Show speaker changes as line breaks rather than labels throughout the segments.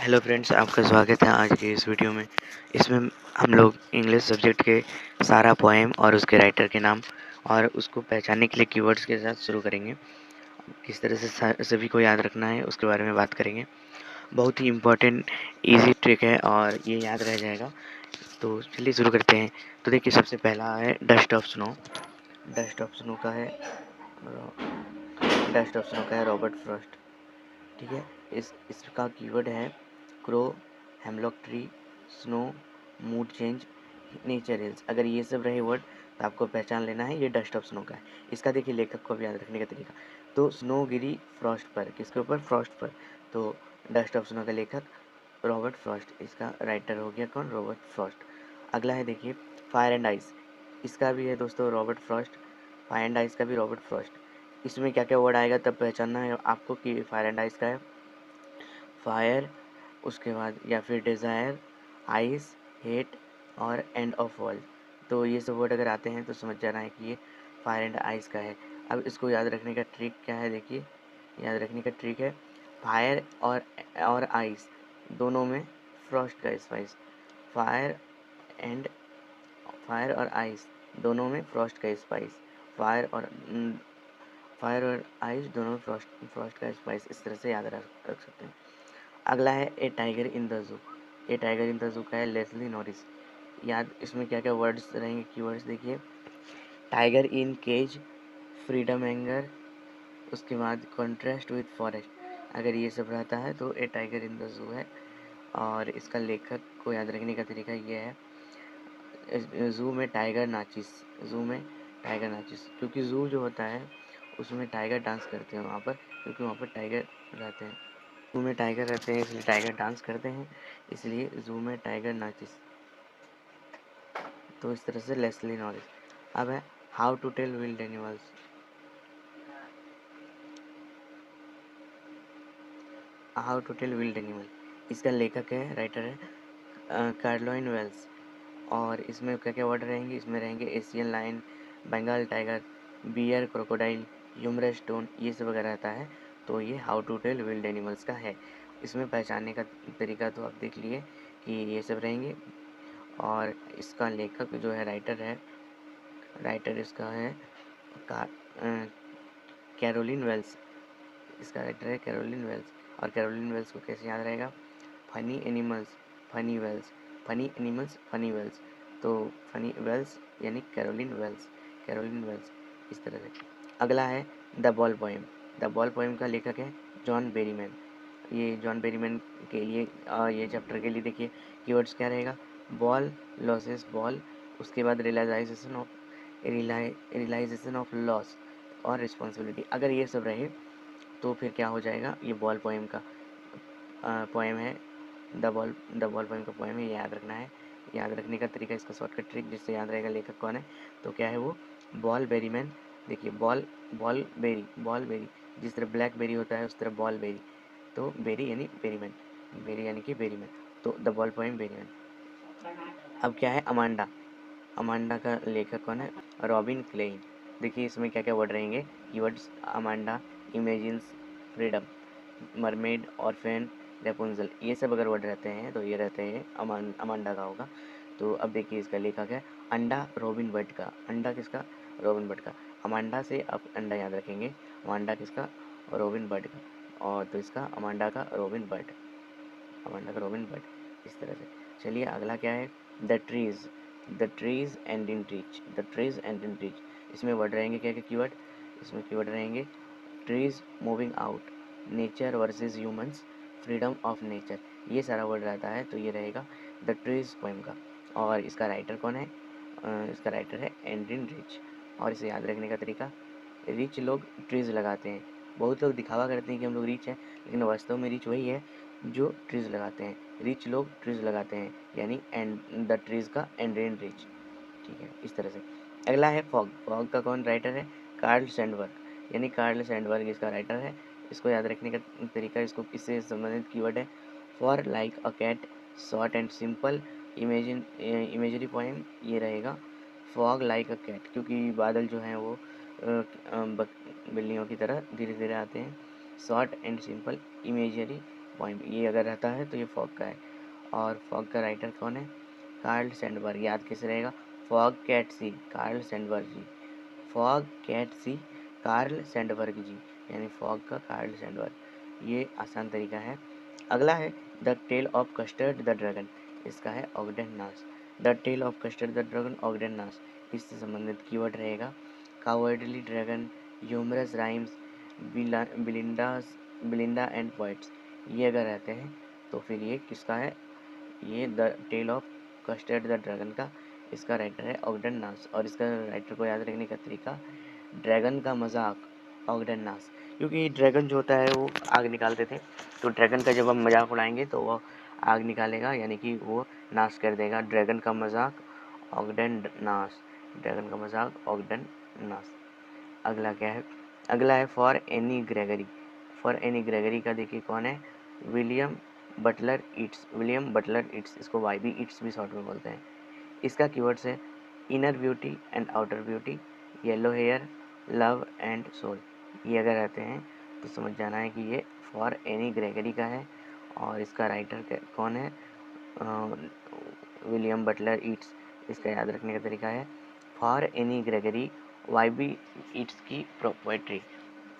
Hello friends, आपका स्वागत है आज के इस वीडियो में। इसमें हम लोग इंग्लिश सब्जेक्ट के सारा पोएम और उसके राइटर के नाम और उसको पहचानने के लिए कीवर्ड्स के साथ शुरू करेंगे। किस तरह से सभी को याद रखना है उसके बारे में बात करेंगे। बहुत ही इम्पोर्टेंट इजी ट्रिक है और ये याद रह जाएगा। तो चलिए शुरू करते हैं। तो देखिए, सबसे पहला है dust of snow. Dust of snow का है डस्ट ऑफ स्नो का है रॉबर्ट फ्रॉस्ट। ठीक है, इसका कीवर्ड है crow, hemlock tree, snow, mood change, nature hills. अगर ये सब रहे वर्ड तो आपको पहचान लेना है ये डस्ट ऑफ स्नो का है। इसका देखिए लेखक को भी याद रखने का तरीका। तो स्नो गिरी फ्रॉस्ट पर, किसके ऊपर? फ्रॉस्ट पर। तो डस्ट ऑफ स्नो का लेखक रॉबर्ट फ्रॉस्ट, इसका राइटर हो गया कौन? Robert Frost. अगला है देखिए फायर एंड आइस। इसका भी है दोस्तों Robert Frost. Fire and ice का भी रॉबर्ट फ्रॉस्ट। इसमें क्या क्या वर्ड आएगा तब पहचानना है आपको कि फायर एंड आइस का है। फायर, उसके बाद या फिर डिज़ायर, आइस, हेट और एंड ऑफ वर्ल्ड। तो ये सब वर्ड अगर आते हैं तो समझ जाना है कि ये फायर एंड आइस का है। अब इसको याद रखने का ट्रिक क्या है? देखिए, याद रखने का ट्रिक है फायर और आइस दोनों में फ्रॉस्ट का स्पाइस। फायर एंड फायर और आइस दोनों में फ्रॉस्ट का स्पाइस। फायर और फायर और आइस दोनों में फ्रॉस्ट फ्रॉस्ट का स्पाइस। इस तरह से याद रख सकते हैं। अगला है ए tiger in the zoo. A tiger in the zoo का है लेस्ली नॉरिस। याद इसमें क्या क्या वर्ड्स रहेंगे? कीवर्ड्स देखिए, tiger in cage, freedom anger, उसके बाद कॉन्ट्रास्ट विथ फॉरेस्ट। अगर ये सब रहता है तो ए टाइगर इन द जू है। और इसका लेखक को याद रखने का तरीका ये है जू में टाइगर नाचिस। जू में टाइगर नाचिस, क्योंकि जू जो होता है उसमें टाइगर डांस करते हैं वहाँ पर, क्योंकि वहाँ पर टाइगर रहते हैं। जू में टाइगर रहते हैं इसलिए टाइगर डांस करते हैं, इसलिए जू में टाइगर नाचिस। तो इस तरह से लेस्ली नॉरिस। अब है how to tell wild animals. How to tell wild animal, इसका लेखक है, राइटर है कार्लोइन वेल्स। और इसमें क्या क्या वर्ड रहेंगे? इसमें रहेंगे Asian lion, Bengal tiger, bear, crocodile, humorous stone, ये सब अगर रहता है तो ये how to tell wild animals का है। इसमें पहचानने का तरीका तो आप देख लिए कि ये सब रहेंगे। और इसका लेखक जो है, राइटर इसका है कैरोलिन वेल्स। इसका राइटर है कैरोलिन वेल्स। और कैरोलिन वेल्स को कैसे याद रहेगा? Funny animals, funny Wells, funny animals, funny Wells. तो फनी वेल्स यानी कैरोलिन वेल्स, कैरोलिन वेल्स। इस तरह से अगला है the ball poem. The ball poem का लेखक है जॉन बेरीमैन। ये जॉन बेरीमैन के लिए ये चैप्टर के लिए देखिए कीवर्ड्स क्या रहेगा? बॉल, लॉसेस, बॉल, उसके बाद रियलाइजेशन ऑफ लॉस और रिस्पॉन्सिबिलिटी। अगर ये सब रहे तो फिर क्या हो जाएगा? ये बॉल पोएम का पोएम है। द बॉल पोएम का पोएम है, ये याद रखना है। याद रखने का तरीका, इसका शॉर्टकट ट्रिक जिससे याद रहेगा लेखक कौन है, तो क्या है वो? Ball Berryman. देखिए बॉल बेरी, जिस तरह ब्लैक बेरी होता है उस तरह बॉल बेरी। तो बेरी यानी बेरीमैन, बेरी यानी कि बेरीमैन। तो द बॉल पोएम बेरीमैन। अब क्या है अमांडा। अमांडा का लेखक कौन है? रॉबिन क्लेइन। देखिए इसमें क्या क्या वर्ड रहेंगे? Keywords Amanda, imagines, freedom, mermaid, orphan, Rapunzel. ये सब अगर वर्ड रहते हैं तो ये रहते हैं अमांडा का होगा। तो अब देखिए इसका लेखक है अंडा रॉबिन बर्ड का। अंडा किसका? रॉबिन बर्ड का। अमांडा से आप अंडा याद रखेंगे। अमांडा किसका? रॉबिन बर्ड का। और तो इसका अमांडा का रॉबिन बर्ड, अमांडा का रॉबिन बर्ड। इस तरह से चलिए अगला क्या है? The trees. The trees and in reach, the trees and in reach. इसमें वर्ड रहेंगे क्या क्या कीवर्ड? इसमें कीवर्ड रहेंगे trees moving out, nature versus humans, freedom of nature. ये सारा वर्ड रहता है तो ये रहेगा द ट्रीज पोएम का। और इसका राइटर कौन है? इसका राइटर है एंड्रिन रिच। और इसे याद रखने का तरीका, रिच लोग ट्रीज लगाते हैं। बहुत लोग दिखावा करते हैं कि हम लोग रिच हैं, लेकिन वास्तव में रिच वही है जो ट्रीज लगाते हैं। रिच लोग ट्रीज लगाते हैं, यानी एंड द ट्रीज का एंड्रिन रिच। ठीक है, इस तरह से। अगला है फॉग। फॉग का कौन राइटर है? कार्ल सैंडबर्ग, यानी कार्ल सैंडबर्ग इसका राइटर है। इसको याद रखने का तरीका, इसको इससे संबंधित कीवर्ड है for like a cat, short and simple, imagery poem. ये रहेगा फॉग लाइक अ कैट, क्योंकि बादल जो हैं वो बिल्लियों की तरह धीरे धीरे आते हैं। Short and simple, imagery poem, ये अगर रहता है तो ये फॉग का है। और फॉग का राइटर कौन है? Carl Sandburg. याद कैसे रहेगा? Fog cat see, Carl Sandburg ji. Fog cat see, Carl Sandburg ji, यानी फॉग का कार्ल सैंडबर्ग। ये आसान तरीका है। अगला है the tale of custard the Dragon. इसका है Ogden Nash. The tale of custard the Dragon, Ogden Nash. इससे संबंधित कीवर्ड रहेगा cowardly dragon, humorous rhymes, Belinda and poets. ये अगर रहते हैं तो फिर ये किसका है? ये the tale of custard the dragon का, इसका राइटर है ऑगडेन नास। और इसका राइटर को याद रखने का तरीका, ड्रैगन का मजाक, ऑगडेन नास। क्योंकि ड्रैगन जो होता है वो आग निकालते थे, तो ड्रैगन का जब हम मजाक उड़ाएंगे तो वो आग निकालेगा, यानी कि वो नाश कर देगा। ड्रैगन का मजाक, ऑगडेन नास। ड्रैगन का मजाक, ऑगडेन नास। अगला क्या है? अगला है for Anne Gregory. For Anne Gregory का देखिए कौन है? William Butler Yeats. William Butler Yeats, इसको वाई ईट्स भी शॉर्ट में बोलते हैं। इसका कीवर्ड्स है inner beauty and outer beauty, yellow hair, love and soul. ये अगर रहते हैं तो समझ जाना है कि ये फॉर एनी ग्रेगरी का है। और इसका राइटर कौन है? William Butler Yeats. इसका याद रखने का तरीका है for Anne Gregory, Y B Yeats की poetry.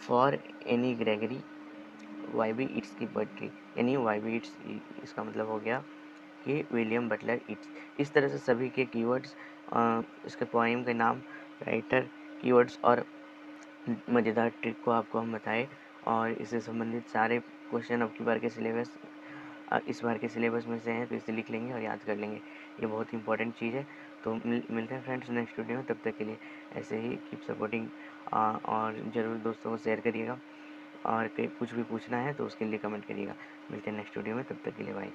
For Anne Gregory, Y B Yeats की पोएट्री, यानी वाई बी ईट्स, इसका मतलब हो गया कि विलियम बटलर ईट्स। इस तरह से सभी के कीवर्ड्स, इसके पोएम के नाम, राइटर, कीवर्ड्स और मज़ेदार ट्रिक को आपको हम बताए। और इससे संबंधित सारे क्वेश्चन अब की बार के सिलेबस, इस बार के सिलेबस में से हैं, तो इसे लिख लेंगे और याद कर लेंगे। ये बहुत ही इंपॉर्टेंट चीज़ है। तो मिलते हैं फ्रेंड्स नेक्स्ट वीडियो में। तब तक के लिए ऐसे ही कीप सपोर्टिंग, और ज़रूर दोस्तों को शेयर करिएगा। और कहीं कुछ भी पूछना है तो उसके लिए कमेंट करिएगा। मिलते हैं नेक्स्ट वीडियो में, तब तक के लिए बाय।